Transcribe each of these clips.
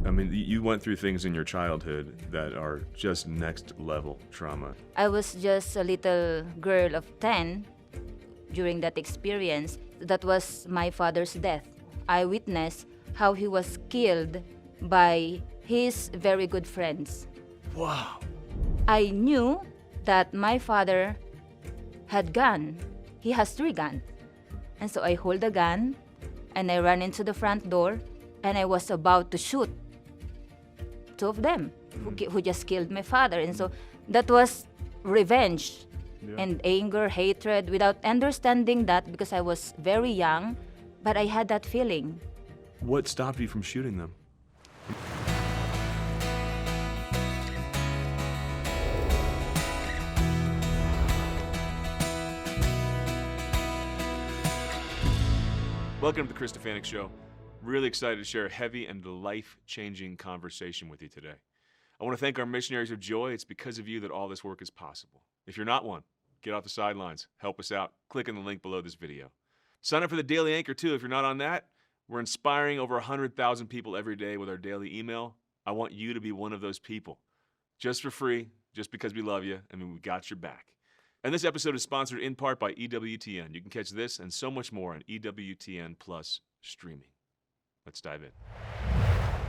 I mean, you went through things in your childhood that are just next level trauma. I was just a little girl of 10 during that experience. That was my father's death. I witnessed how he was killed by his very good friends. Wow. I knew that my father had gun. He has 3 guns. And so I hold the gun and I ran into the front door and I was about to shoot 2 of them who just killed my father. And so that was revenge and anger, hatred, without understanding that because I was very young, but I had that feeling. What stopped you from shooting them? Welcome to the Chris Stefanik Show. Really excited to share a heavy and life-changing conversation with you today. I want to thank our missionaries of joy. It's because of you that all this work is possible. If you're not one, get off the sidelines. Help us out. Click on the link below this video. Sign up for the Daily Anchor too if you're not on that. We're inspiring over 100,000 people every day with our daily email. I want you to be one of those people. Just for free, just because we love you. I mean, we got your back. And this episode is sponsored in part by EWTN. You can catch this and so much more on EWTN Plus streaming. Let's dive in.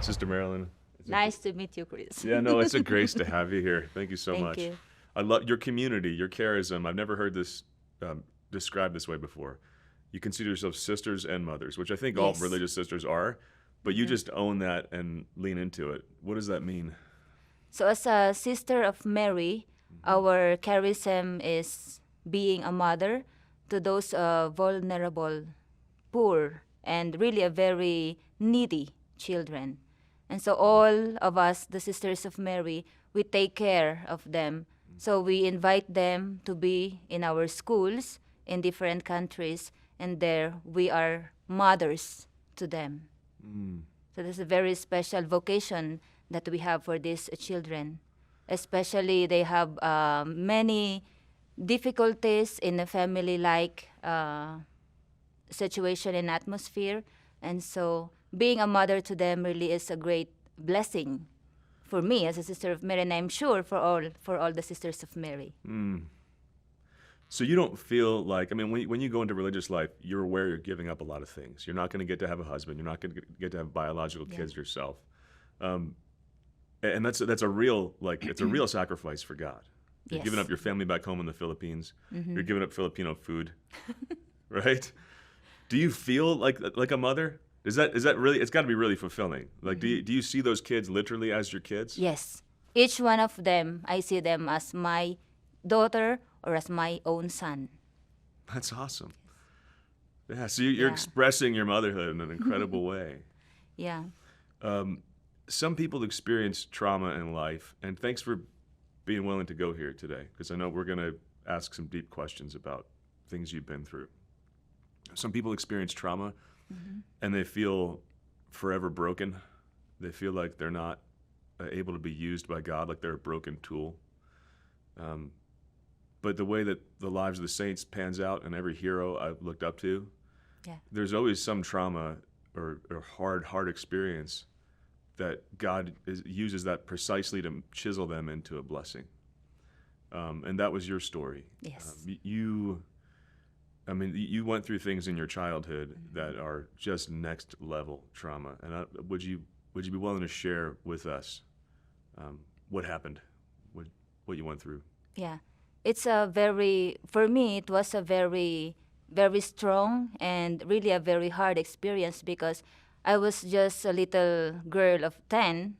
Sister Marilyn. Nice to meet you, Chris. Yeah, no, it's a grace to have you here. Thank you so Thank much. you. I love your community, your charism. I've never heard this described this way before. You consider yourselves sisters and mothers, which I think all Yes. religious sisters are, but you just own that and lean into it. What does that mean? So as a sister of Mary, our charism is being a mother to those vulnerable, poor, and really a very needy children. And so all of us, the Sisters of Mary, we take care of them. So we invite them to be in our schools in different countries, and there we are mothers to them. So there's a very special vocation that we have for these children. Especially they have many difficulties in a family-like situation and atmosphere. And so being a mother to them really is a great blessing for me as a sister of Mary, and I'm sure for all the sisters of Mary. So you don't feel like, I mean, when you go into religious life, you're aware you're giving up a lot of things. You're not going to get to have a husband. You're not going to get to have biological kids yourself. And that's a real, like, it's a real sacrifice for God. You're Yes. giving up your family back home in the Philippines. You're giving up Filipino food, right? Do you feel like a mother? Is that really? It's got to be really fulfilling. Like, do you see those kids literally as your kids? Yes. Each one of them, I see them as my daughter or as my own son. That's awesome. Yeah. So you're Yeah. expressing your motherhood in an incredible way. Yeah. Some people experience trauma in life, and thanks for being willing to go here today, because I know we're going to ask some deep questions about things you've been through. Some people experience trauma, and they feel forever broken. They feel like they're not able to be used by God, like they're a broken tool. But the way that the lives of the saints pans out, and every hero I've looked up to, there's always some trauma or hard experience that God uses that precisely to chisel them into a blessing. And that was your story. Yes. You went through things in your childhood that are just next level trauma. And would you be willing to share with us what happened, what you went through? Yeah. For me, it was a very, very strong and really a very hard experience because I was just a little girl of 10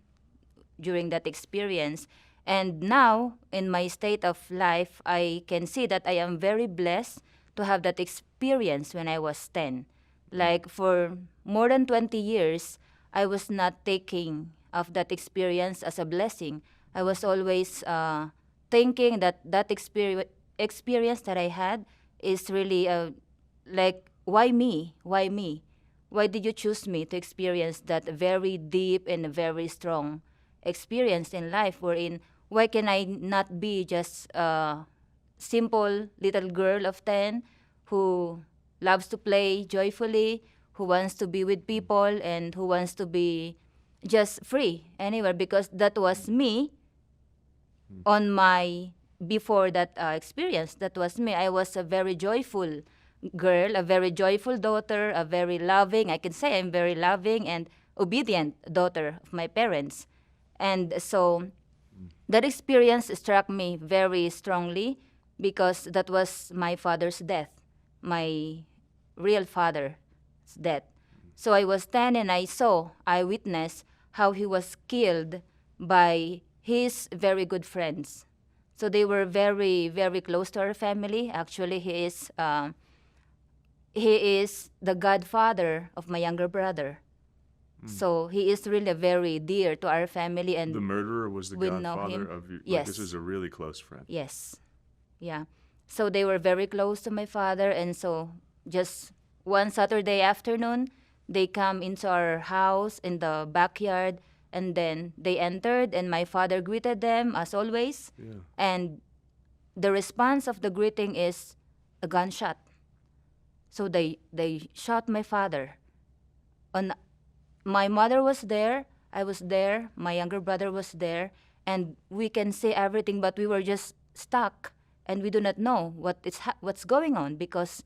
during that experience. And now, in my state of life, I can see that I am very blessed to have that experience when I was 10. Like for more than 20 years, I was not taking of that experience as a blessing. I was always thinking that experience that I had is really like, why me? Why me? Why did you choose me to experience that very deep and very strong experience in life wherein why can I not be just a simple little girl of 10 who loves to play joyfully, who wants to be with people, and who wants to be just free anywhere, because that was me on my before that experience. That was me. I was a very joyful girl, a very joyful daughter, a very loving, I can say I'm very loving and obedient daughter of my parents. And so that experience struck me very strongly, because that was my father's death, my real father's death. So I was 10 and I witnessed how he was killed by his very good friends. So they were very, very close to our family. Actually, he is the godfather of my younger brother. So he is really very dear to our family, and The murderer was the we know godfather him. of your. Like, Yes. this is a really close friend. Yes. Yeah. So they were very close to my father, and so just one Saturday afternoon, they come into our house in the backyard, and then they entered, and my father greeted them as always. Yeah. And the response of the greeting is a gunshot. So they shot my father. On my mother was there, I was there, my younger brother was there, and we can say everything, but we were just stuck, and we do not know what's going on, because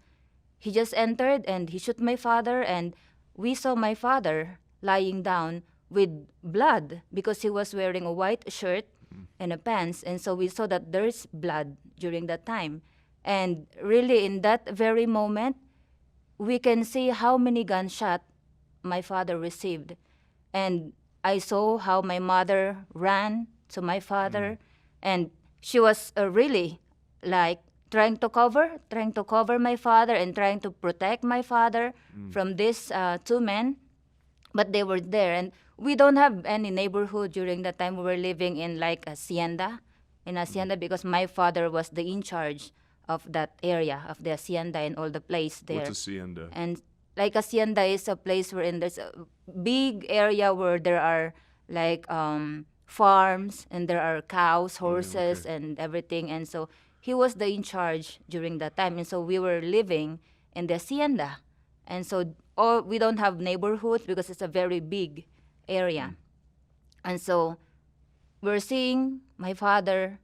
he just entered and he shot my father, and we saw my father lying down with blood, because he was wearing a white shirt and a pants, and so we saw that there's blood during that time. And really, in that very moment, we can see how many gunshots my father received. And I saw how my mother ran to my father, and she was really like trying to cover my father and trying to protect my father from these two men. But they were there, and we don't have any neighborhood during that time. We were living in like a hacienda, because my father was the in charge of that area of the hacienda and all the place there. What's hacienda? And like hacienda is a place wherein there's a big area where there are like farms, and there are cows, horses, okay. and everything. And so he was the in charge during that time, and so we were living in the hacienda. And so we don't have neighborhoods because it's a very big area. And so we're seeing my father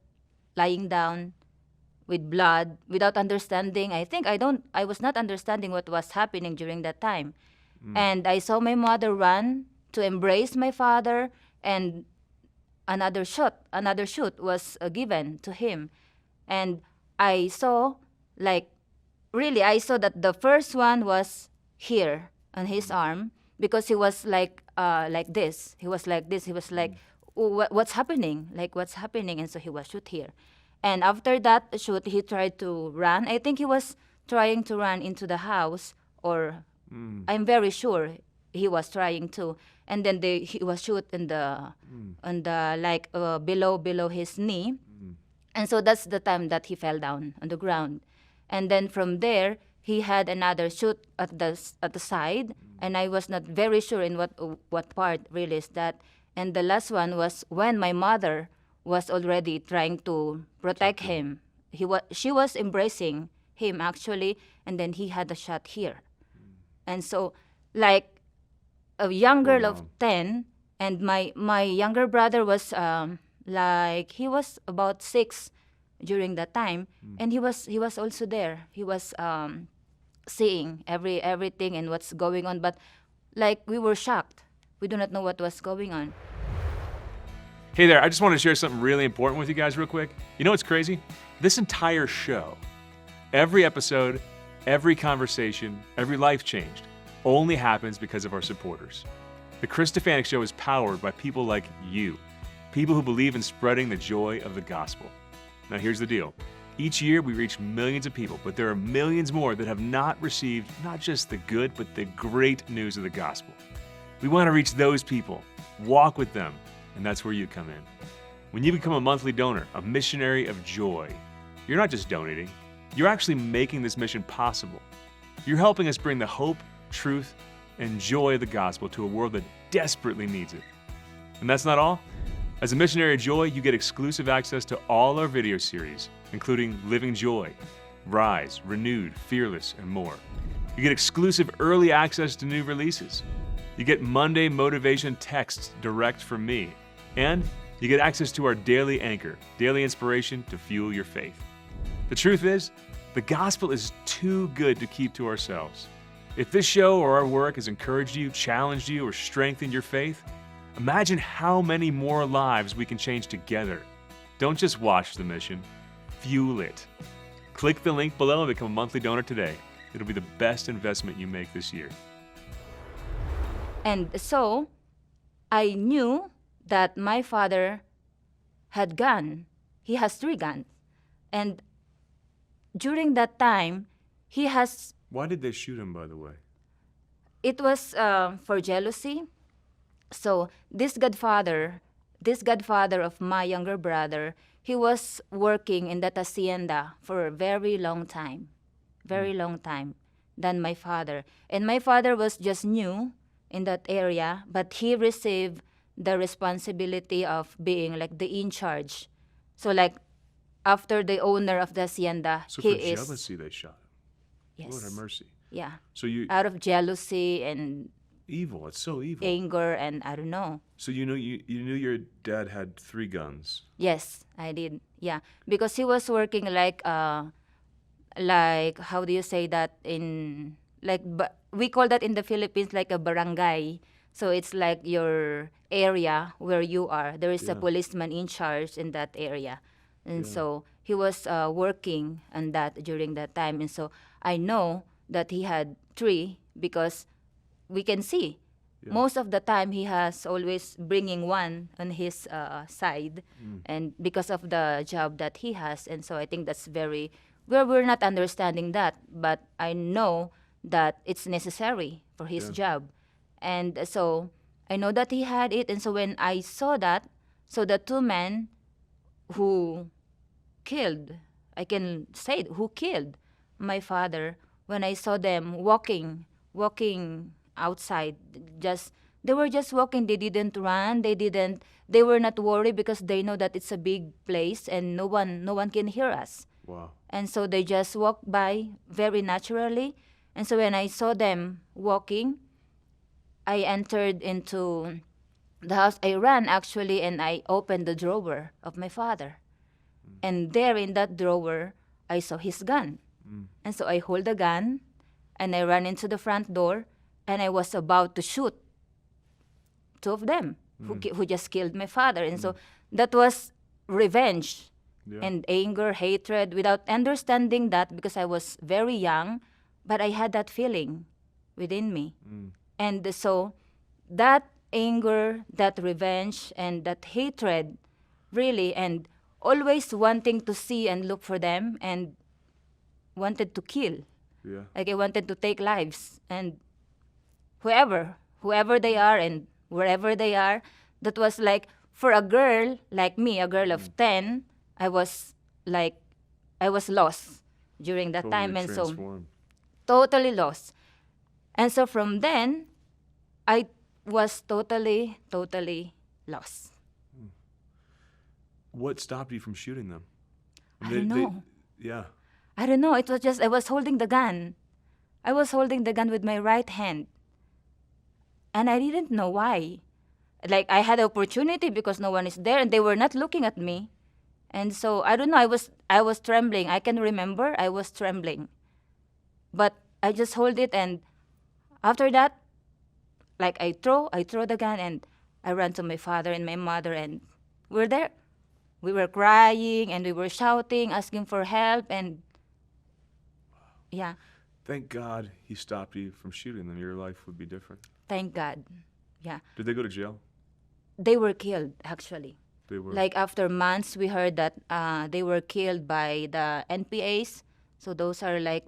lying down with blood without understanding. I was not understanding what was happening during that time. And I saw my mother run to embrace my father, and another shoot was given to him. And I saw that the first one was here on his arm, because he was like this. He was like this. He was like, "Oh, what's happening? Like, what's happening?" And so he was shot here. And after that shoot, he tried to run. I think he was trying to run into the house, or I'm very sure he was trying to. And then he was shot in the below his knee. And so that's the time that he fell down on the ground. And then from there, he had another shoot at the side, and I was not very sure in what part really is that. And the last one was when my mother was already trying to protect him. She was embracing him actually, and then he had a shot here. And so, like a young girl of 10, and my younger brother was he was about 6 during that time, and he was also there. He was seeing everything and what's going on, but like we were shocked. We do not know what was going on. Hey there, I just want to share something really important with you guys real quick. You know what's crazy? This entire show, every episode, every conversation, every life changed, only happens because of our supporters. The Chris Stefanik Show is powered by people like you, people who believe in spreading the joy of the gospel. Now here's the deal. Each year we reach millions of people, but there are millions more that have not received not just the good, but the great news of the gospel. We want to reach those people, walk with them, and that's where you come in. When you become a monthly donor, a missionary of joy, you're not just donating, you're actually making this mission possible. You're helping us bring the hope, truth, and joy of the gospel to a world that desperately needs it. And that's not all. As a missionary of joy, you get exclusive access to all our video series, including Living Joy, Rise, Renewed, Fearless, and more. You get exclusive early access to new releases. You get Monday motivation texts direct from me. And you get access to our daily anchor, daily inspiration to fuel your faith. The truth is, the gospel is too good to keep to ourselves. If this show or our work has encouraged you, challenged you, or strengthened your faith, imagine how many more lives we can change together. Don't just watch the mission, fuel it. Click the link below and become a monthly donor today. It'll be the best investment you make this year. And so I knew that my father had gun. He has 3 guns. And during that time, he has... Why did they shoot him, by the way? It was for jealousy. So this godfather of my younger brother, he was working in that hacienda for a very long time than my father. And my father was just new in that area, but he received the responsibility of being like the in charge. So like after the owner of the hacienda, So he for is... jealousy, they shot him. Yes. Lord have mercy. Yeah. So you Out of jealousy and evil. It's so evil. anger and I don't know. So you knew your dad had 3 guns. Yes, I did. Yeah, because he was working like how do you say that in we call that in the Philippines like a barangay. So it's like your area where you are. There is a Yeah. policeman in charge in that area, and so he was working on that during that time. And so I know that he had 3 because we can see. Yeah. Most of the time, he has always bringing one on his side, and because of the job that he has, and so I think that's very. We're not understanding that, but I know that it's necessary for his job, and so I know that he had it, and so when I saw that, so the 2 men who killed, I can say who killed my father, when I saw them walking outside, they were just walking. They didn't run. They were not worried because they know that it's a big place and no one can hear us. Wow. And so they just walked by very naturally. And so when I saw them walking, I entered into the house. I ran actually, and I opened the drawer of my father. And there in that drawer, I saw his gun. And so I hold the gun and I ran into the front door, and I was about to shoot 2 of them who just killed my father. And so that was revenge and anger, hatred, without understanding that because I was very young, but I had that feeling within me. And so that anger, that revenge, and that hatred, really, and always wanting to see and look for them and wanted to kill. Yeah. Like I wanted to take lives, and whoever they are and wherever they are, that was like, for a girl like me, a girl of 10, I was lost during that time, and so transformed. totally lost. And so from then, I was totally lost. What stopped you from shooting them? I don't know. Yeah. I don't know. It was just I was holding the gun. I was holding the gun with my right hand. And I didn't know why. Like I had the opportunity because no one is there and they were not looking at me. And so I don't know, I was trembling. I can remember I was trembling. But I just hold it, and after that, like I throw the gun, and I ran to my father and my mother, and we're there. We were crying and we were shouting, asking for help, and yeah, Thank God he stopped you from shooting them. Your life would be different. thank God. Yeah. Did they go to jail? They were killed, actually. They were. Like after months, we heard that they were killed by the NPAs. So those are like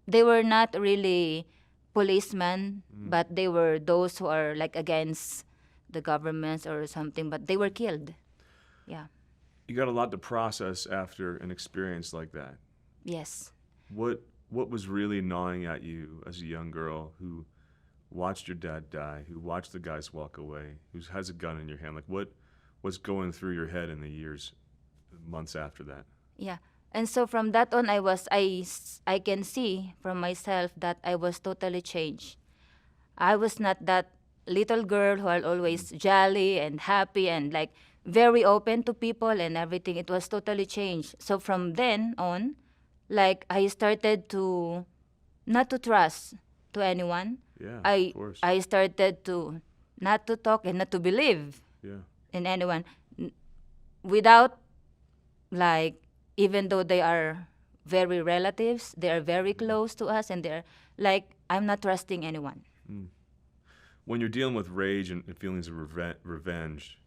they were not really policemen, but they were those who are like against the governments or something, but they were killed. Yeah. You got a lot to process after an experience like that. Yes. What was really gnawing at you as a young girl who watched your dad die, who watched the guys walk away, who has a gun in your hand? Like what was going through your head in the years, months after that? Yeah. And so from that on, I can see from myself that I was totally changed. I was not that little girl who are always jolly and happy and like very open to people and everything. It was totally changed. So from then on, like I started to not to trust to anyone. Yeah, of I course. I started to not to talk and not to believe Yeah. in anyone without like, even though they are very relatives, they are very close to us, and they're like, I'm not trusting anyone. When you're dealing with rage and feelings of revenge,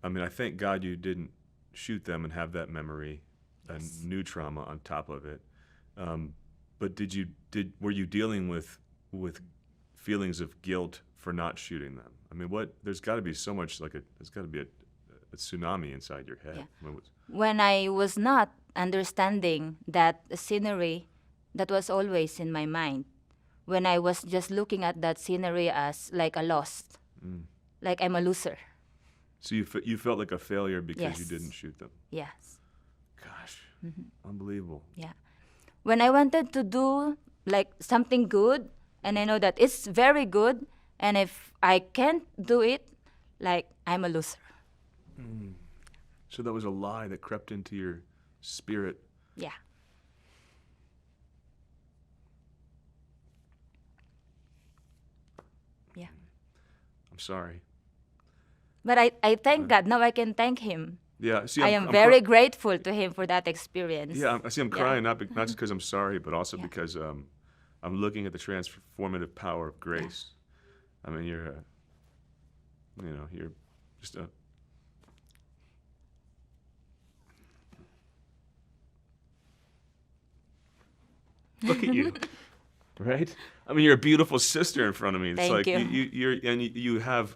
I mean, I thank God you didn't shoot them and have that memory and new trauma on top of it. But were you dealing with feelings of guilt for not shooting them? I mean, there's got to be so much there's got to be a tsunami inside your head. Yeah. I mean, When I was not understanding that scenery, that was always in my mind. When I was just looking at that scenery as like a lost, like I'm a loser. So you felt like a failure because you Yes. didn't shoot them. Yes. Gosh, unbelievable. Yeah. When I wanted to do like something good, and I know that it's very good, and if I can't do it, like I'm a loser. So that was a lie that crept into your spirit. Yeah. Yeah. I'm sorry. But I thank God. Now I can thank Him. Yeah. See, I am very grateful to Him for that experience. Yeah, I see. I'm Yeah. crying not just because I'm sorry, but also because I'm looking at the transformative power of grace. I mean, you're just a. Look at you, right? I mean, you're a beautiful sister in front of me. It's Thank like you. you have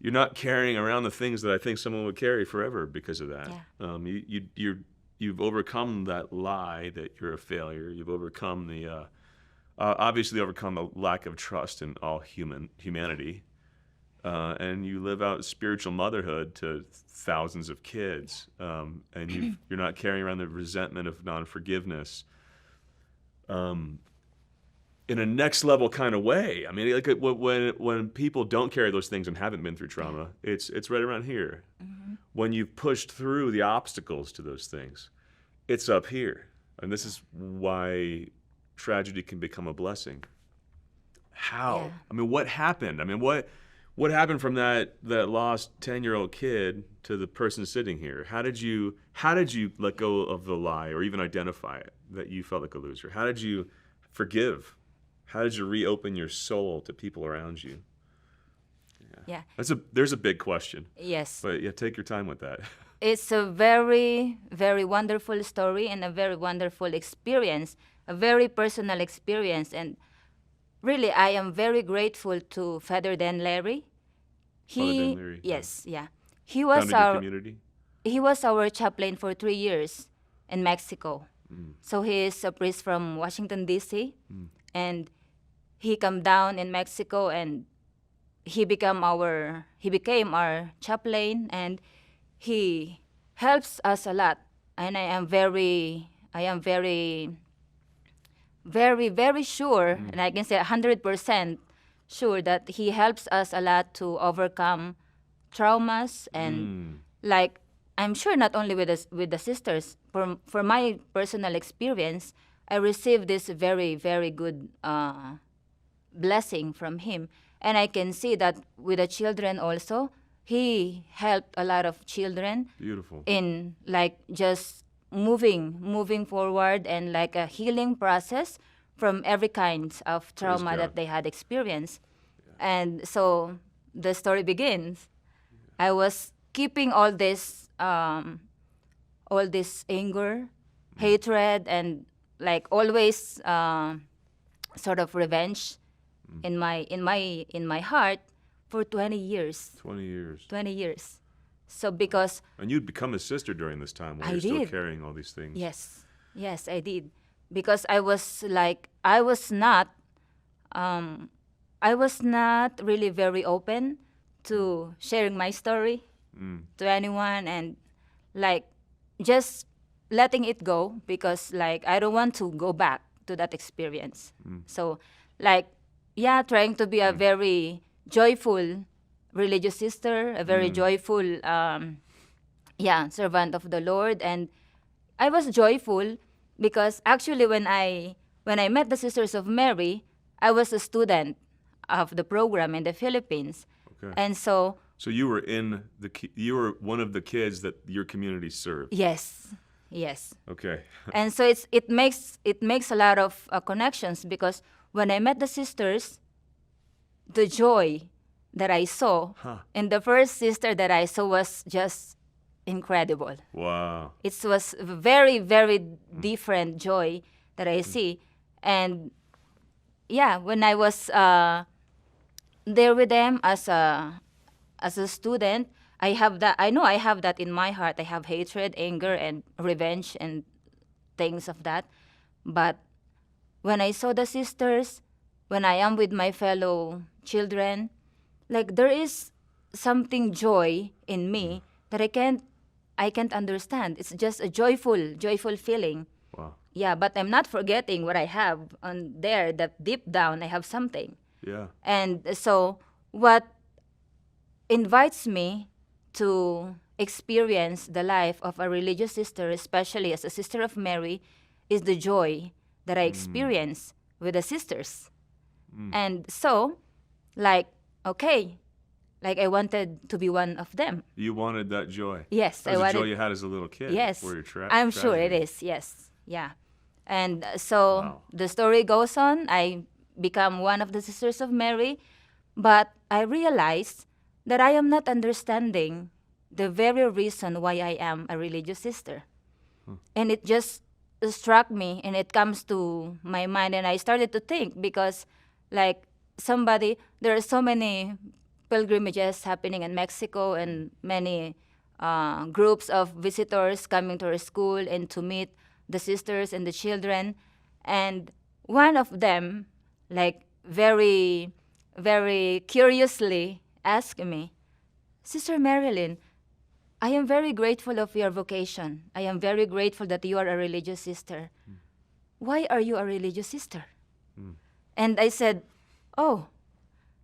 you're not carrying around the things that I think someone would carry forever because of that. Yeah. You've overcome that lie that you're a failure. You've overcome the obviously overcome the lack of trust in all humanity, and you live out spiritual motherhood to thousands of kids, and you're not carrying around the resentment of non-forgiveness. In a next level kind of way. I mean, like when people don't carry those things and haven't been through trauma, it's right around here. When you've pushed through the obstacles to those things, it's up here. And this is why tragedy can become a blessing. How? Yeah. I mean, what happened? I mean, what happened from that lost 10-year-old kid to the person sitting here? How did you let go of the lie or even identify it that you felt like a loser? How did you forgive? How did you reopen your soul to people around you? Yeah. There's a big question. Yes. But yeah, take your time with that. It's a very, very wonderful story and a very wonderful experience, a very personal experience. And really, I am very grateful to Father Dan Larry. Father Dan Larry, Yes, yeah. He was Founded your our community? he was our chaplain for 3 years in Mexico. So he is a priest from Washington D.C. And he come down in Mexico, and he became our chaplain, and he helps us a lot. And I am very very sure, and I can say 100% sure that he helps us a lot to overcome traumas, and like I'm sure not only with the sisters. For my personal experience, I received this very, very good blessing from him. And I can see that with the children also, he helped a lot of children Beautiful. in like just moving forward, and like a healing process from every kind of trauma God. that they had experienced. And so the story begins. I was keeping all this anger, hatred, and like always sort of revenge in my heart for 20 years. 20 years. 20 years. So because And you'd become a sister during this time while I you're still did. carrying all these things. yes, I did, because I was not really very open to sharing my story to anyone, and like just letting it go, because like I don't want to go back to that experience. So like trying to be a very joyful religious sister, a very joyful, servant of the Lord. And I was joyful because actually when I met the Sisters of Mary, I was a student of the program in the Philippines. Okay. And so you were you were one of the kids that your community served. yes. Okay. And so it makes a lot of connections, because when I met the sisters, the joy that I saw, and the first sister that I saw was just incredible. Wow. It was very, very different joy that I see. And when I was there with them as a student, I have that. I know I have that in my heart. I have hatred, anger, and revenge, and things of that. But when I saw the sisters, when I am with my fellow children, like there is something joy in me that I can't understand. It's just a joyful feeling. Wow. Yeah, but I'm not forgetting what I have on there, that deep down I have something. Yeah. And so what invites me to experience the life of a religious sister, especially as a sister of Mary, is the joy that I experience with the sisters. And so, I wanted to be one of them. You wanted that joy. Yes, that was the joy you had as a little kid. Yes, Where you're I'm sure it is. Yes, yeah. And so the story goes on. I become one of the Sisters of Mary, but I realized that I am not understanding the very reason why I am a religious sister. And it just struck me, and it comes to my mind, and I started to think, because there are so many pilgrimages happening in Mexico, and many groups of visitors coming to our school and to meet the sisters and the children. And one of them, very, very curiously asked me, "Sister Marilyn, I am very grateful of your vocation. I am very grateful that you are a religious sister. Why are you a religious sister?" And I said, "Oh,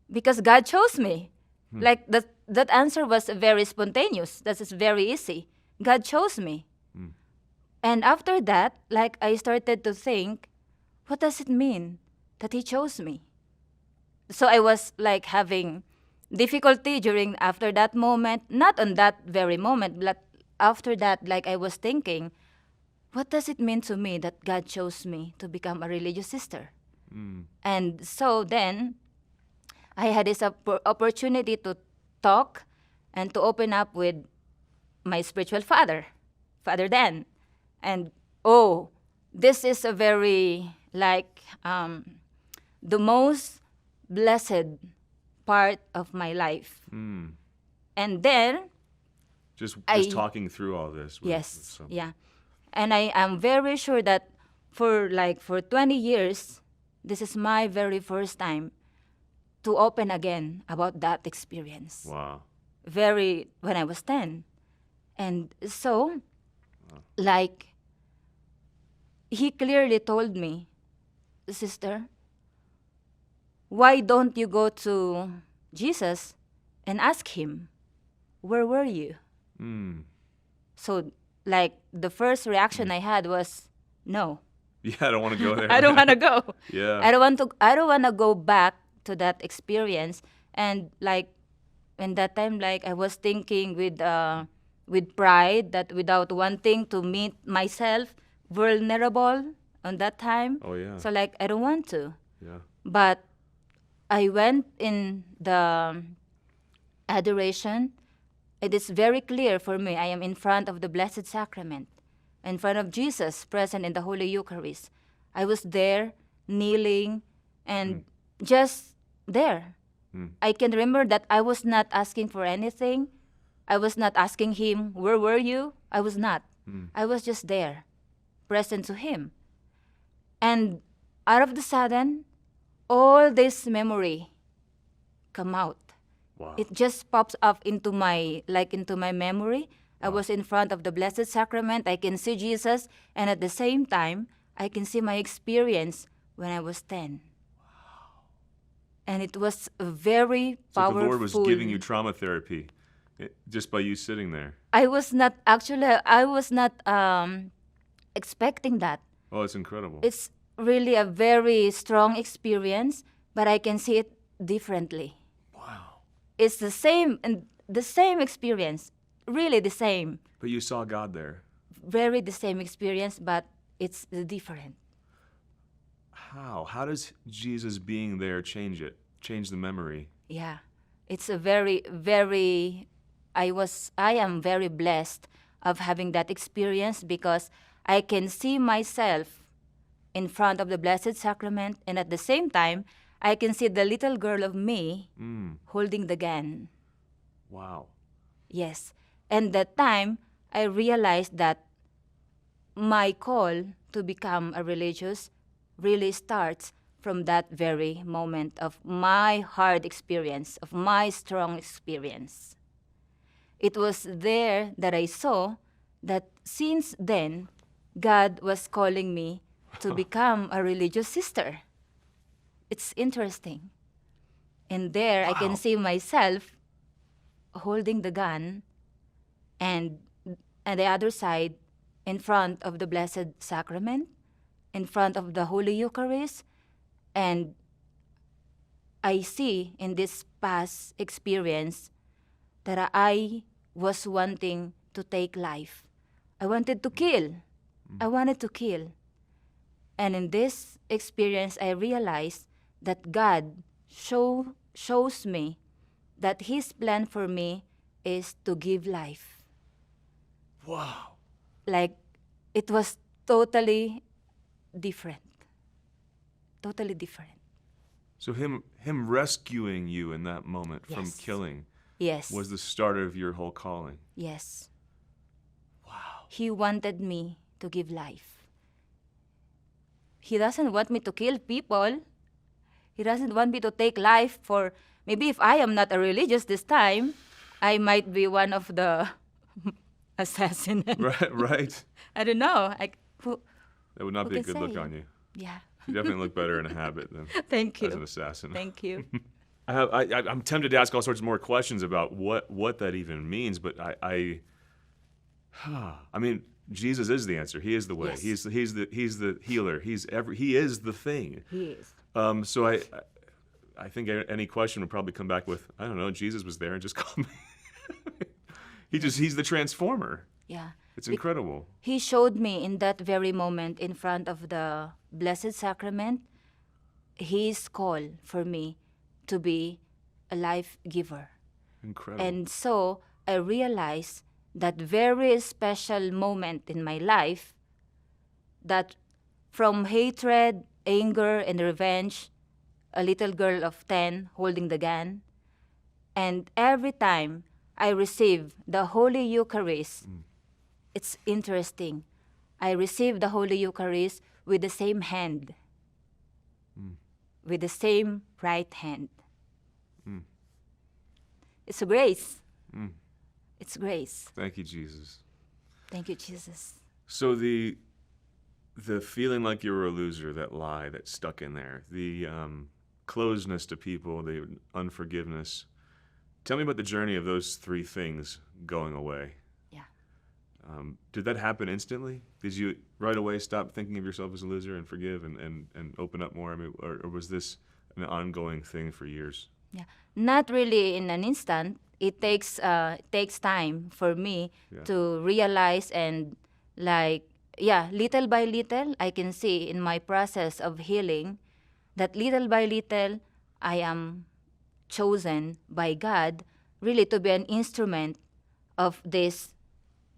because God chose me." That answer was very spontaneous. That is very easy. God chose me. And after that, I started to think, what does it mean that He chose me? So I was having difficulty after that moment, not on that very moment, but after that, I was thinking, what does it mean to me that God chose me to become a religious sister? And so then I had this opportunity to talk and to open up with my spiritual father, Father Dan. And this is a very, the most blessed part of my life. And then just talking through all this. Yes, yeah. And I am very sure that for 20 years, this is my very first time to open again about that experience. Wow. When I was 10. And so, He clearly told me, "Sister, why don't you go to Jesus and ask Him, where were you?" So, the first reaction I had was, no. Yeah, I don't want to go there. I don't want to go. Yeah. I don't want to go back to that experience. And in that time, I was thinking with pride, that without wanting to meet myself vulnerable on that time. Oh yeah. So I don't want to. Yeah. But I went in the adoration. It is very clear for me. I am in front of the Blessed Sacrament, in front of Jesus present in the Holy Eucharist. I was there, kneeling, and just there. I can remember that I was not asking for anything. I was not asking Him, where were you? I was not. I was just there, present to Him. And out of the sudden, all this memory come out. Wow. It just pops up into my memory. I was in front of the Blessed Sacrament. I can see Jesus, and at the same time, I can see my experience when I was 10. And it was very So powerful. the Lord was giving you trauma therapy just by you sitting there. I was not expecting that. Oh, it's incredible. It's really a very strong experience, but I can see it differently. Wow. It's the same experience, really the same, But you saw God there. very the same experience, but it's different. How? How does Jesus being there change it? Change the memory? Yeah, it's a very, very. I am very blessed of having that experience because I can see myself in front of the Blessed Sacrament, and at the same time, I can see the little girl of me holding the gun. Wow. Yes. And that time, I realized that my call to become a religious really starts from that very moment of my hard experience, of my strong experience. It was there that I saw that since then, God was calling me to become a religious sister. It's interesting. And there I Wow. can see myself holding the gun and the other side in front of the Blessed Sacrament, in front of the Holy Eucharist, and I see in this past experience that I was wanting to take life. I wanted to kill. I wanted to kill. And in this experience, I realized that God shows me that His plan for me is to give life. Wow. Like, it was totally different. Totally different. So him rescuing you in that moment from Yes. killing Yes. was the start of your whole calling. Yes. Wow. He wanted me to give life. He doesn't want me to kill people. He doesn't want me to take life for, maybe if I am not a religious this time, I might be one of the assassins. Right. I don't know. That would not Who be a can good look say? on you. Yeah. You definitely look better in a habit than Thank as an you. assassin. Thank you. I'm tempted to ask all sorts of more questions about what that even means, but I mean, Jesus is the answer. He is the way. Yes. He's the healer. He is the thing. He is. So I think any question would probably come back with, I don't know, Jesus was there and just called me. He's the transformer. Yeah. It's incredible. He showed me in that very moment in front of the Blessed Sacrament His call for me to be a life giver. Incredible. And so I realized that very special moment in my life that from hatred, anger, and revenge, a little girl of 10 holding the gun, and every time I receive the Holy Eucharist, it's interesting. I receive the Holy Eucharist with the same hand, with the same right hand. It's a grace. It's grace. Thank you, Jesus. Thank you, Jesus. So the feeling like you were a loser, that lie that stuck in there, the closeness to people, the unforgiveness. Tell me about the journey of those three things going away. Yeah. Did that happen instantly? Did you right away stop thinking of yourself as a loser and forgive and open up more? I mean, or was this an ongoing thing for years? Yeah. Not really in an instant. It takes time for me to realize and little by little, I can see in my process of healing that little by little, I am chosen by God really to be an instrument of this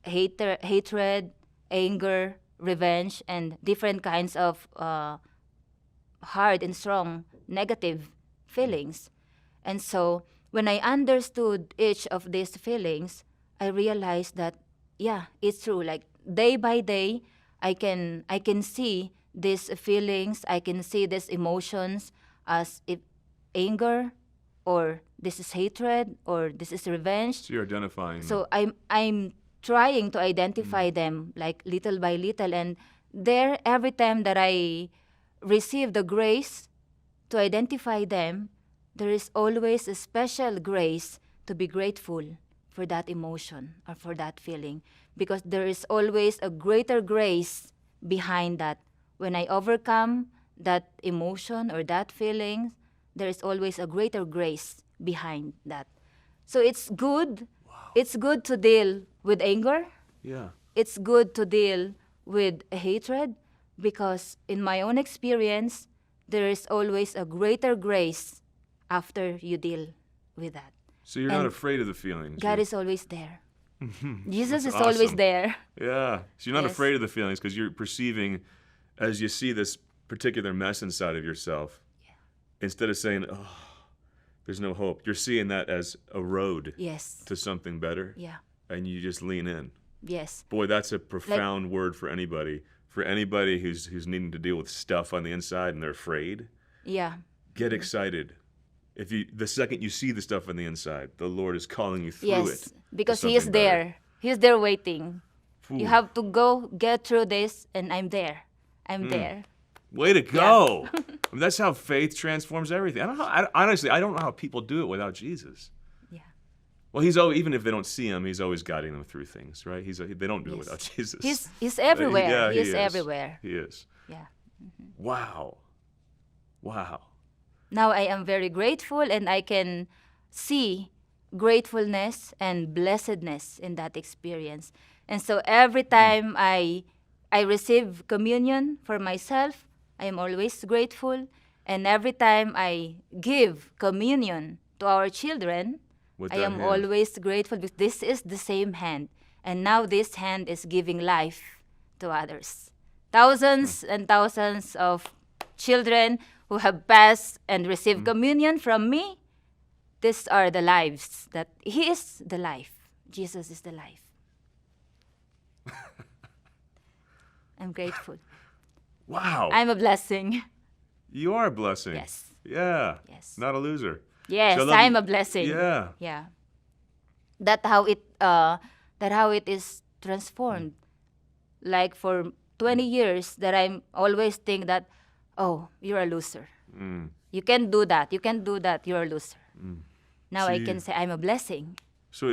hatred, anger, revenge, and different kinds of hard and strong negative feelings. And so when I understood each of these feelings, I realized that, it's true. Like day by day, I can see these feelings, I can see these emotions as if anger, or this is hatred, or this is revenge. So you're identifying. So I'm trying to identify them like little by little, and there every time that I receive the grace to identify them, there is always a special grace to be grateful for that emotion or for that feeling, because there is always a greater grace behind that. When I overcome that emotion or that feeling, there is always a greater grace behind that. So it's good. Wow. It's good to deal with anger. Yeah. It's good to deal with hatred, because in my own experience, there is always a greater grace after you deal with that. So you're not And afraid of the feelings. God You're- is always there. Jesus That's is always awesome. there. Yeah. So you're not Yes. afraid of the feelings because you're perceiving, as you see this particular mess inside of yourself, instead of saying, oh, there's no hope, you're seeing that as a road Yes. to something better, Yeah. and you just lean in. Yes. Boy, that's a profound word for anybody. For anybody who's needing to deal with stuff on the inside and they're afraid, Yeah. get excited. If you, the second you see the stuff on the inside, the Lord is calling you through Yes. it. Because to He is something better. there. He is there waiting. Ooh. You have to go get through this, and I'm there. I'm there. Way to go! I mean, that's how faith transforms everything. Honestly, I don't know how people do it without Jesus. Yeah. Well, even if they don't see Him, He's always guiding them through things, right? They don't do it Yes. without Jesus. He's everywhere. Yeah, He is is. everywhere. He is. Yeah. Wow. Wow. Now I am very grateful, and I can see gratefulness and blessedness in that experience. And so every time I receive communion for myself, I am always grateful. And every time I give communion to our children, With I that am hand. always grateful, because this is the same hand. And now this hand is giving life to others. Thousands and thousands of children who have passed and received communion from me, these are the lives that He is the life. Jesus is the life. I'm grateful. Wow. I'm a blessing. You are a blessing. Yes. Yeah. Yes. Not a loser. Yes, So I love I'm you- a blessing. Yeah. Yeah. That how it is transformed. Like for 20 years that I'm always think that, oh, you're a loser. Mm. You can't do that. You can't do that. You're a loser. Now So I can say I'm a blessing. So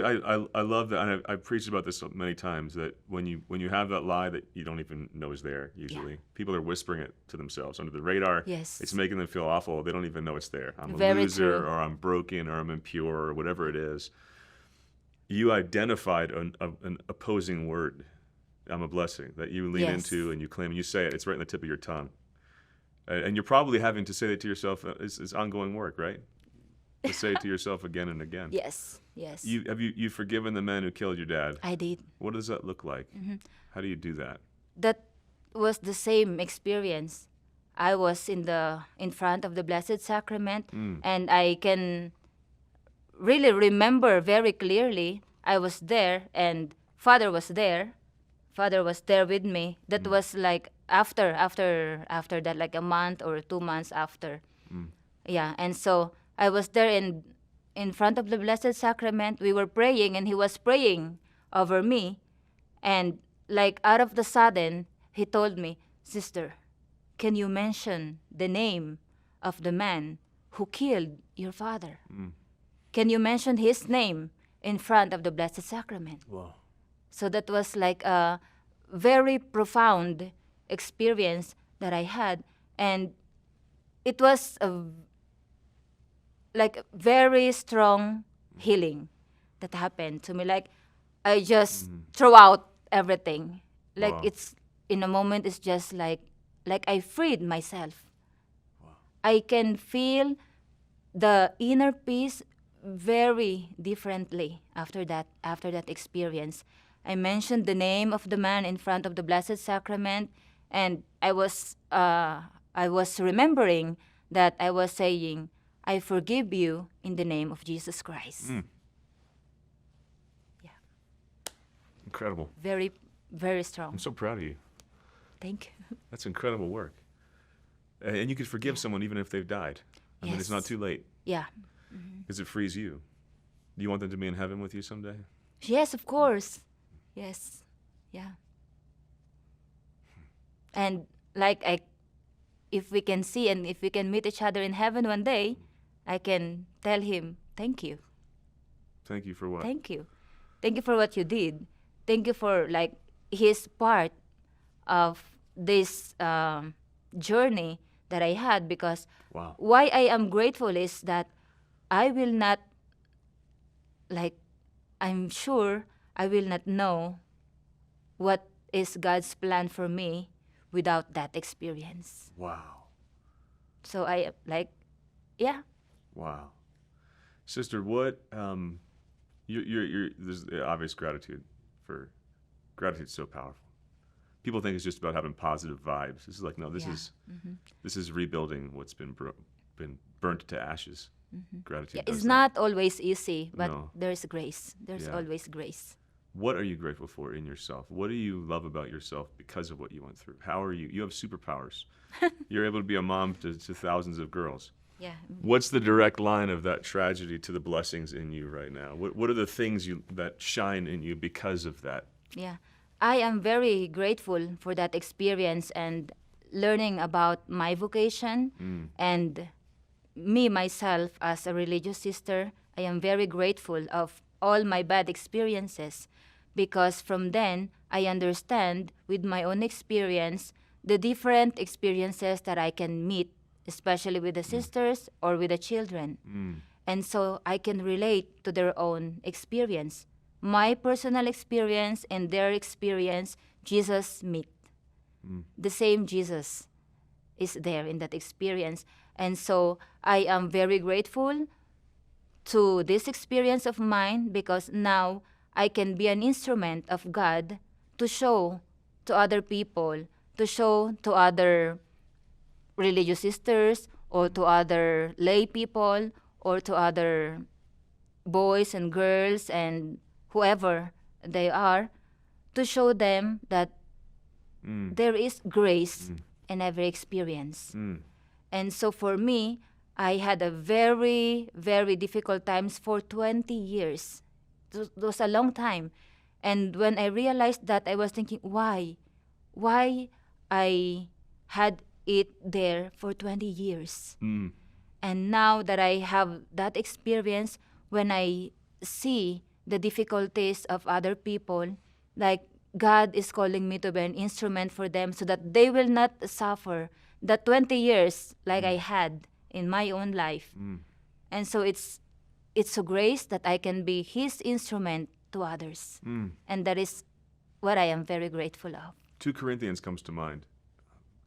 I love that, and I've preached about this many times, that when you have that lie that you don't even know is there, usually people are whispering it to themselves under the radar. Yes. It's making them feel awful. They don't even know it's there. I'm a Very loser, true. or I'm broken, or I'm impure, or whatever it is. You identified an opposing word. I'm a blessing that you lean Yes. into and you claim, and you say it. It's right in the tip of your tongue, and you're probably having to say that to yourself. It's ongoing work, right? To say it to yourself again and again. Yes. Yes. You forgiven the men who killed your dad? I did. What does that look like? How do you do that? That was the same experience. I was in front of the Blessed Sacrament, and I can really remember very clearly. I was there, and Father was there. Father was there with me. That was like after that, like a month or 2 months after. Yeah, and so I was there in front of the Blessed Sacrament. We were praying, and he was praying over me. And like out of the sudden, he told me, "Sister, can you mention the name of the man who killed your father? Can you mention his name in front of the Blessed Sacrament?" Wow. So that was like a very profound experience that I had. And it was like very strong healing that happened to me. Like I just throw out everything. Like Wow. it's in a moment, it's just like I freed myself. I can feel the inner peace very differently after that experience. I mentioned the name of the man in front of the Blessed Sacrament, and I was remembering that I was saying, "I forgive you in the name of Jesus Christ." Yeah, Incredible. very, very strong. I'm so proud of you. Thank you. That's incredible work. And you could forgive someone even if they've died. I mean, it's not Yes. too late, Yeah. because it frees you. Do you want them to be in heaven with you someday? Yes, of course. Yes. Yeah. And like if we can see and if we can meet each other in heaven one day, I can tell him, thank you. Thank you for what? Thank you. Thank you for what you did. Thank you for like his part of this journey that I had, because Wow. why I am grateful is that I will not, like, I'm sure I will not know what is God's plan for me without that experience. Wow. So I like, yeah. Wow. Sister, what there's the obvious gratitude for gratitude's so powerful. People think it's just about having positive vibes. This is like, no, this Yeah. is rebuilding what's been been burnt to ashes. Gratitude Yeah, does it's that. not always easy, but No. there's grace. There's Yeah. always grace. What are you grateful for in yourself? What do you love about yourself because of what you went through? How are you? You have superpowers. You're able to be a mom to thousands of girls. Yeah. What's the direct line of that tragedy to the blessings in you right now? What are the things that shine in you because of that? Yeah. I am very grateful for that experience and learning about my vocation and me myself as a religious sister. I am very grateful of all my bad experiences, because from then I understand with my own experience the different experiences that I can meet, especially with the sisters or with the children. And so I can relate to their own experience. My personal experience and their experience, Jesus meet. The same Jesus is there in that experience. And so I am very grateful to this experience of mine, because now I can be an instrument of God to show to other people, to show to other religious sisters or to other lay people or to other boys and girls and whoever they are, to show them that there is grace in every experience. And so for me, I had a very, very difficult times for 20 years. It was a long time. And when I realized that, I was thinking, why? Why I had it there for 20 years? And now that I have that experience, when I see the difficulties of other people, like God is calling me to be an instrument for them so that they will not suffer the 20 years like I had in my own life. And so it's a grace that I can be His instrument to others. And that is what I am very grateful of. 2 Corinthians comes to mind.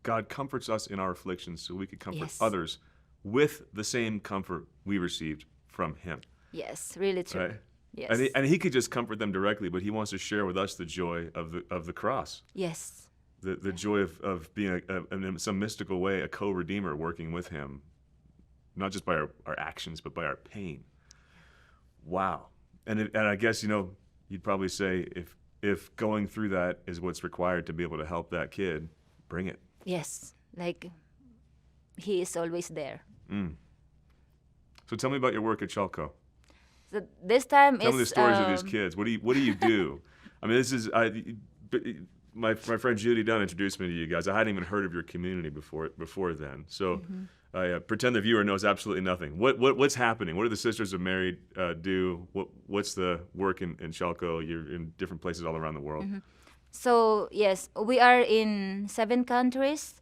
God comforts us in our afflictions so we could comfort Yes. others with the same comfort we received from Him. Yes, really true. Right? Yes. And he could just comfort them directly, but He wants to share with us the joy of the cross. Yes. The joy of being in some mystical way a co-redeemer working with Him, not just by our actions, but by our pain. Wow. And I guess, you'd probably say if going through that is what's required to be able to help that kid, bring it. Yes. Like He is always there. So tell me about your work at Chalco. So this time Tell me the is stories of these kids. What do you do? I mean, this is my friend Judy Dunn introduced me to you guys. I hadn't even heard of your community before then. So I pretend the viewer knows absolutely nothing. What's happening? What do the Sisters of Mary do? What's the work in Chalco? You're in different places all around the world. So, yes, we are in 7 countries.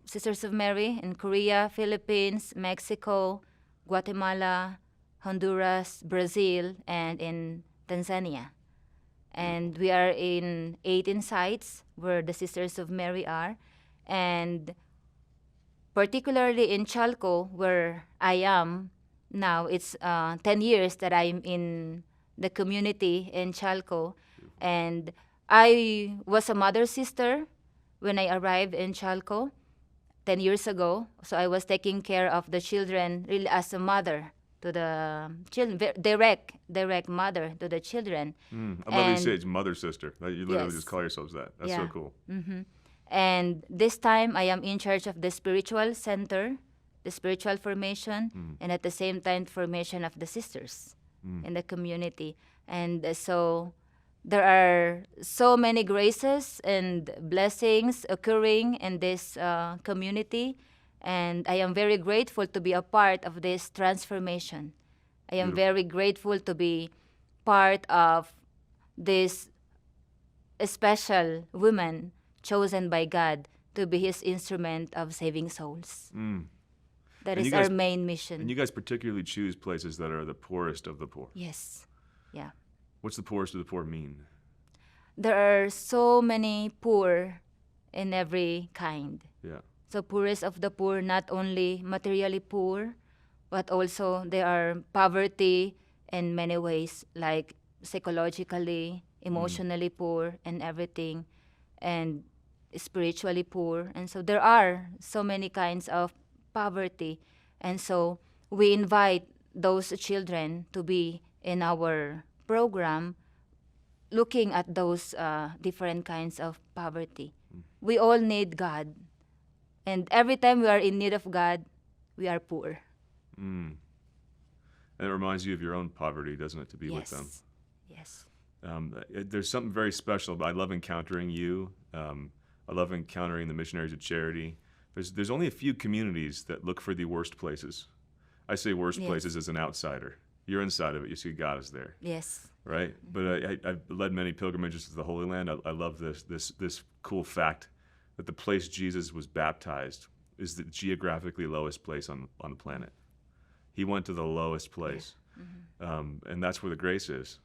Sisters of Mary in Korea, Philippines, Mexico, Guatemala, Honduras, Brazil, and in Tanzania. And we are in 18 sites where the Sisters of Mary are. And particularly in Chalco, where I am now, it's 10 years that I'm in the community in Chalco. And I was a mother sister when I arrived in Chalco 10 years ago. So I was taking care of the children really as a mother to the children, direct mother to the children. I love you say it's mother sister. You literally Yes. just call yourselves that. That's so Yeah. cool. And this time I am in charge of the spiritual center, the spiritual formation, and at the same time formation of the sisters in the community. And so there are so many graces and blessings occurring in this community. And I am very grateful to be a part of this transformation. I am Beautiful. very grateful to be part of this special woman chosen by God to be his instrument of saving souls. That And is you our guys- main And mission. you guys particularly choose places that are the poorest of the poor. Yes. Yeah. What's the poorest of the poor mean? There are so many poor in every kind. Yeah. So poorest of the poor, not only materially poor, but also they are poverty in many ways, like psychologically, emotionally poor and everything, and spiritually poor. And so there are so many kinds of poverty. And so we invite those children to be in our program looking at those different kinds of poverty. We all need God. And every time we are in need of God, we are poor. And it reminds you of your own poverty, doesn't it, to be with them? Yes. There's something very special. I love encountering you. I love encountering the missionaries of charity. There's only a few communities that look for the worst places. I say worst Yes. places as an outsider. You're inside of it. You see God is there, Yes. right? But I've led many pilgrimages to the Holy Land. I love this cool fact that the place Jesus was baptized is the geographically lowest place on the planet. He went to the lowest place, and that's where the grace is.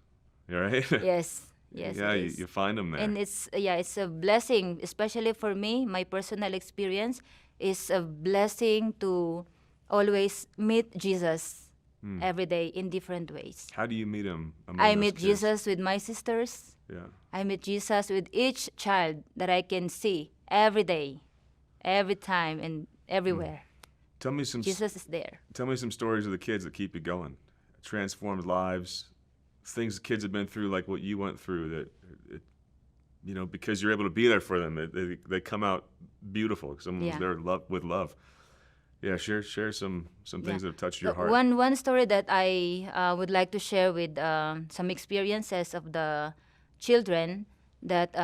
You all right? Yes. Yes. Yeah, it is. you find them there. And it's a blessing, especially for me. My personal experience is a blessing to always meet Jesus every day in different ways. How do you meet him? Among I those meet kids? Jesus with my sisters. Yeah. I meet Jesus with each child that I can see every day, every time, and everywhere. Tell me some. Jesus is there. Tell me some stories of the kids that keep you going. Transformed lives, things the kids have been through, like what you went through. Because you're able to be there for them, they come out beautiful. Someone's Yeah. there with love. Yeah, share some things that have touched your heart. One story that I would like to share with some experiences of the children that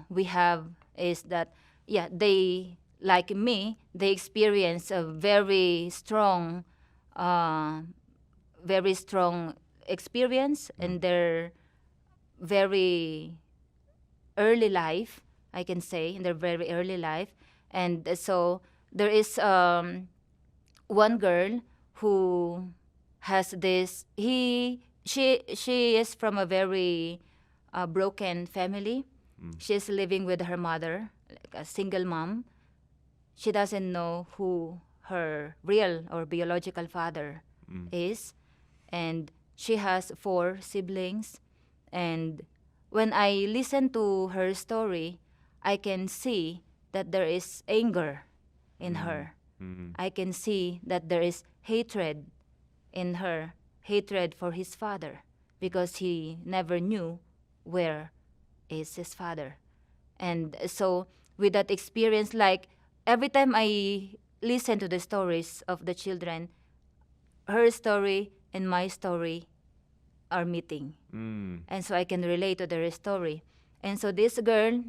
we have is that they, like me, they experience a very strong experience in their very early life, I can say, in their very early life. And so there is one girl who has this, she is from a very broken family. She's living with her mother, like a single mom. She doesn't know who her real or biological father is. And she has 4 siblings. And when I listen to her story, I can see that there is anger in her. I can see that there is hatred in her, hatred for his father, because he never knew where is his father. And so with that experience, like every time I listen to the stories of the children, her story and my story are meeting. And so I can relate to their story. And so this girl,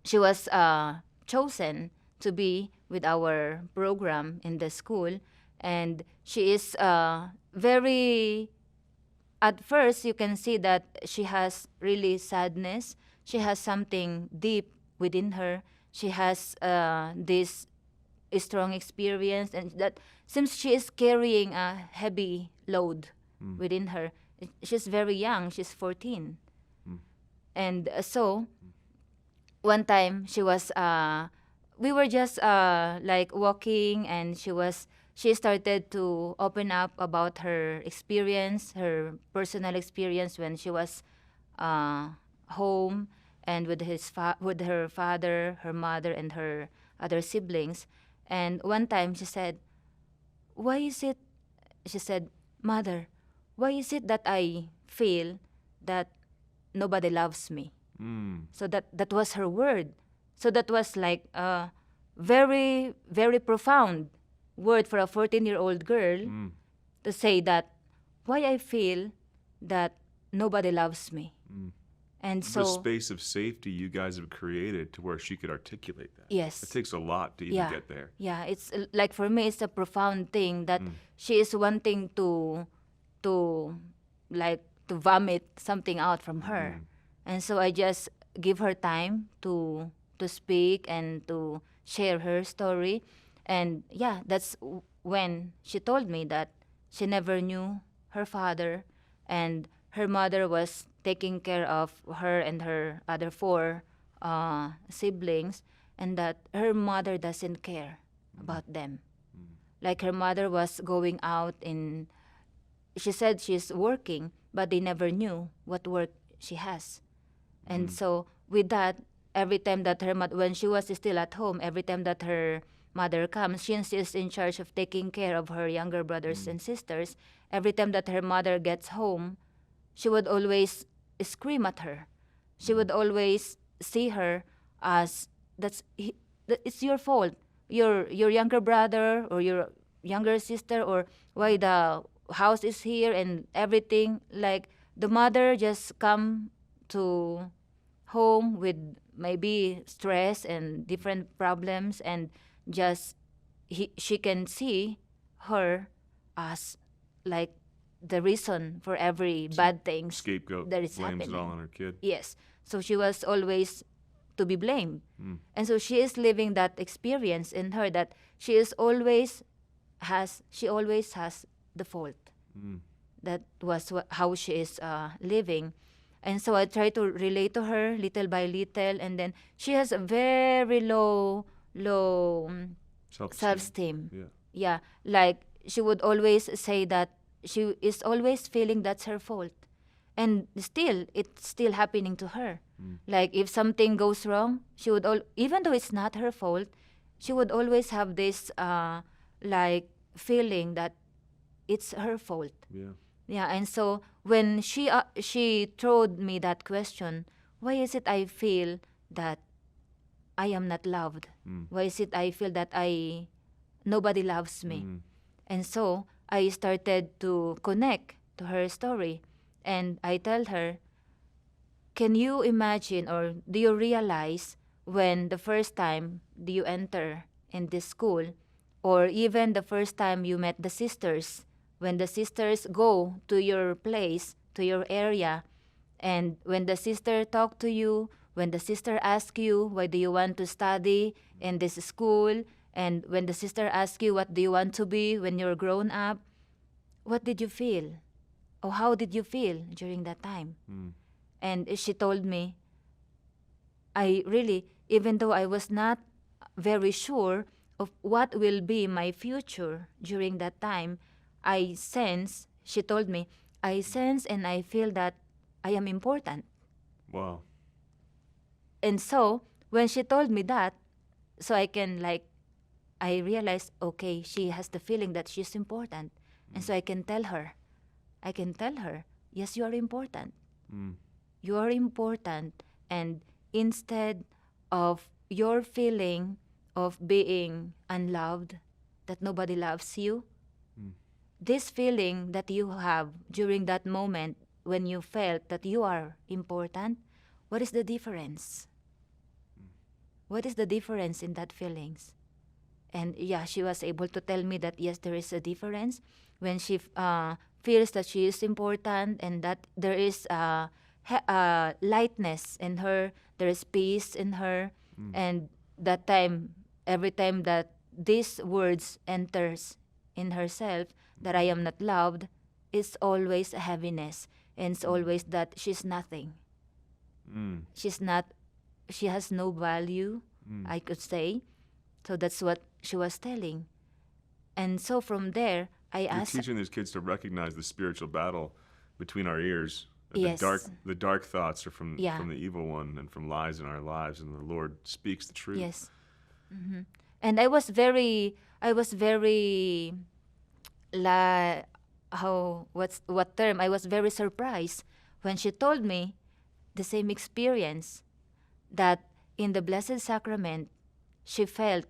she was chosen to be with our program in the school. And she is very, at first you can see that she has really sadness. She has something deep within her. She has this strong experience, and that seems she is carrying a heavy load within her. She's very young. She's 14. And so one time she was, we were just like walking, and she started to open up about her experience, her personal experience when she was home and with with her father, her mother, and her other siblings. And one time she said, "Why is it?" She said, "Mother, why is it that I feel that nobody loves me?" So that was her word. So that was like a very, very profound word for a 14-year-old girl to say that, why I feel that nobody loves me. And The so, space of safety you guys have created to where she could articulate that. yes. It takes a lot to even get there. Yeah, it's like for me, it's a profound thing that she is wanting to like to vomit something out from her, and so I just give her time to speak and to share her story, and yeah, that's when she told me that she never knew her father, and her mother was taking care of her and her other four siblings, and that her mother doesn't care about them. Like her mother was going out in, she said she's working, but they never knew what work she has. And so with that, every time that her when she was still at home, every time that her mother comes, since she's in charge of taking care of her younger brothers and sisters, every time that her mother gets home, she would always scream at her. She would always see her as it's your fault. Your younger brother or your younger sister, or why the house is here and everything. Like the mother just come to home with maybe stress and different problems, and just she can see her as like the reason for every bad things Scapegoat, that is blames happening. it all on her kid. Yes. So she was always to be blamed. And so she is living that experience in her, that she always has the fault. That was how she is living. And so I try to relate to her little by little, and then she has a very low self-esteem. Yeah. Yeah, like she would always say that she is always feeling that's her fault. And still, it's still happening to her. Like if something goes wrong, she would even though it's not her fault, she would always have this like feeling that it's her fault. Yeah. Yeah, and so when she throwed me that question, why is it I feel that I am not loved? Why is it I feel that nobody loves me? And so I started to connect to her story, and I tell her, can you imagine, or do you realize when the first time do you enter in this school, or even the first time you met the sisters, when the sisters go to your place, to your area, and when the sister talk to you, when the sister ask you, why do you want to study in this school, and when the sister ask you, what do you want to be when you're grown up, what did you feel? Or how did you feel during that time? And she told me, I really, even though I was not very sure of what will be my future during that time, I sense, she told me, I sense and I feel that I am important. Wow. And so when she told me that, so I realized, okay, she has the feeling that she's important. And so I can tell her, yes, you are important. You are important. And instead of your feeling of being unloved, that nobody loves you, this feeling that you have during that moment when you felt that you are important, what is the difference? What is the difference in that feelings? And yeah, she was able to tell me that yes, there is a difference when she feels that she is important, and that there is lightness in her, there is peace in her, and that time, every time that these words enters in herself, that I am not loved, it's always a heaviness, and it's always that she's nothing. She's not, she has no value, I could say. So that's what she was telling. And so from there, I You're asked, teaching these kids to recognize the spiritual battle between our ears. Yes. The dark thoughts are from Yeah. the evil one and from lies in our lives, and the Lord speaks the truth. yes. And I was very, what term? I was very surprised when she told me the same experience, that in the Blessed Sacrament, she felt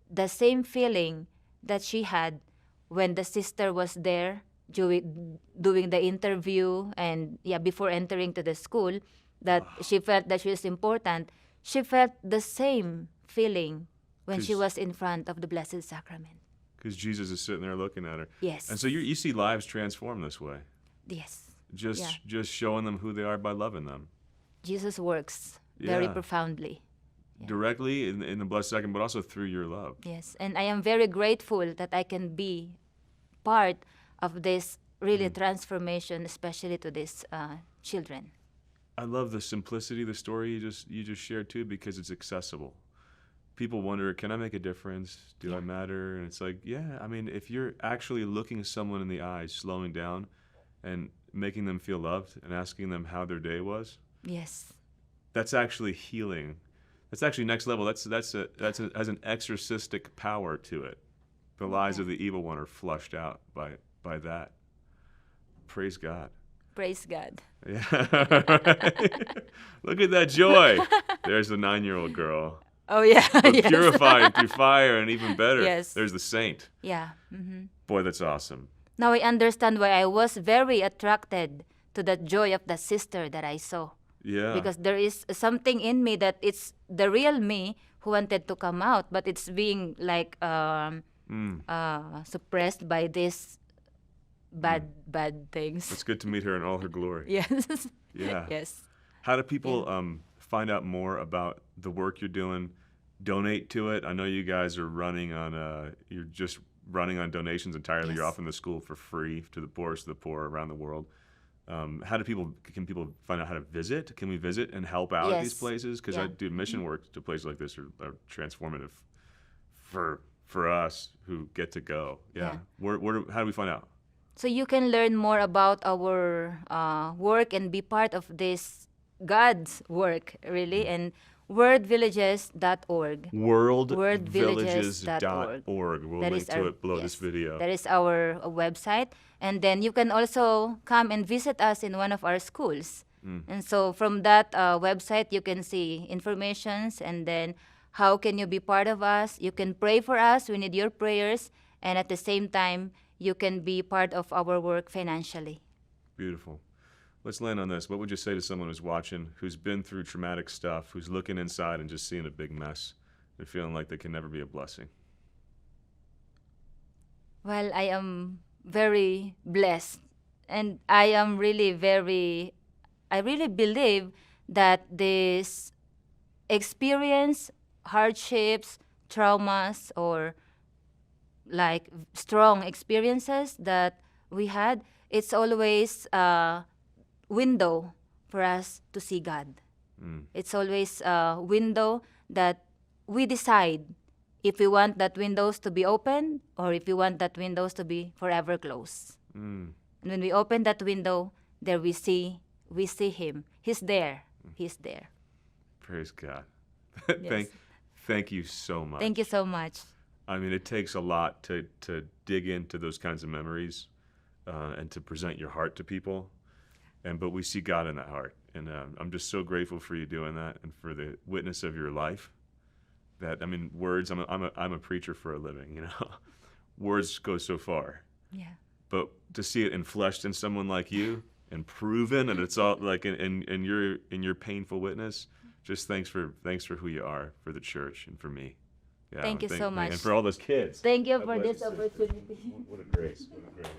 the same feeling that she had when the sister was there doing the interview, and yeah, before entering to the school, that she felt that she was important, she felt the same feeling when she 'Cause- was in front of the Blessed Sacrament. Because Jesus is sitting there looking at her. Yes. And so you see lives transformed this way. Yes. Just showing them who they are by loving them. Jesus works very Yeah. profoundly. Yeah. Directly in the Blessed Sacrament, but also through your love. Yes. And I am very grateful that I can be part of this really transformation, especially to these children. I love the simplicity of the story you just shared too, because it's accessible. People wonder, can I make a difference? Do I matter? And it's like, yeah, I mean, if you're actually looking someone in the eyes, slowing down and making them feel loved and asking them how their day was, Yes. that's actually healing. That's actually next level. That's has an exorcistic power to it. The lies of the evil one are flushed out by that. Praise God. Praise God. Yeah. Look at that joy. There's the 9-year-old girl. Oh, yeah. But Yes. purified through fire, and even better, Yes. there's the saint. Yeah. Mm-hmm. Boy, that's awesome. Now I understand why I was very attracted to the joy of the sister that I saw. Yeah. Because there is something in me that it's the real me who wanted to come out, but it's being like suppressed by these bad things. It's good to meet her in all her glory. Yes. Yeah. Yes. How do people find out more about the work you're doing? Donate to it. I know you guys are running on you're just running on donations entirely. Yes. You're offering the school for free to the poorest of the poor around the world. How do can people find out how to visit? Can we visit and help out at these Yes. places? Because I do mission work to places like this are transformative for us who get to go. Yeah. How do we find out? So you can learn more about our work and be part of this God's work, really, and wordvillages.org. Worldvillages.org. We'll That link is to our- it below this yes, video. That is our website. And then you can also come and visit us in one of our schools. And so from that website, you can see informations, and then how can you be part of us. You can pray for us. We need your prayers. And at the same time, you can be part of our work financially. Beautiful. Let's land on this. What would you say to someone who's watching, who's been through traumatic stuff, who's looking inside and just seeing a big mess and feeling like they can never be a blessing? Well, I am very blessed. And I am really I really believe that this experience, hardships, traumas, or like strong experiences that we had, it's always a window for us to see God. It's always a window that we decide if we want that windows to be open or if we want that windows to be forever closed. And when we open that window, there we see Him. He's there. He's there. Praise God. Yes. Thank you so much. Thank you so much. I mean, it takes a lot to dig into those kinds of memories and to present your heart to people. But we see God in that heart. And I'm just so grateful for you doing that and for the witness of your life. That, I mean, words, I'm a preacher for a living, you know. Words go so far. Yeah. But to see it enfleshed in someone like you and proven, and it's all like in your painful witness, just thanks for who you are for the church and for me. Yeah, Thank you so much. And for all those kids. Thank you God for bless this you, sister. opportunity. What a grace. What a grace.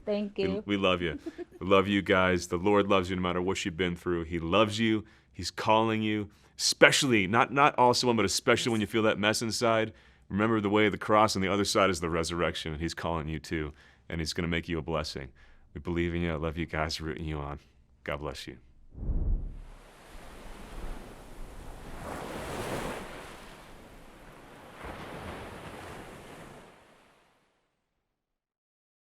Thank you. Thank you. We love you. We love you guys. The Lord loves you no matter what you've been through. He loves you. He's calling you, especially, not also one, but especially when you feel that mess inside. Remember the way of the cross, and the other side is the resurrection. He's calling you too, and He's going to make you a blessing. We believe in you. I love you guys, rooting you on. God bless you.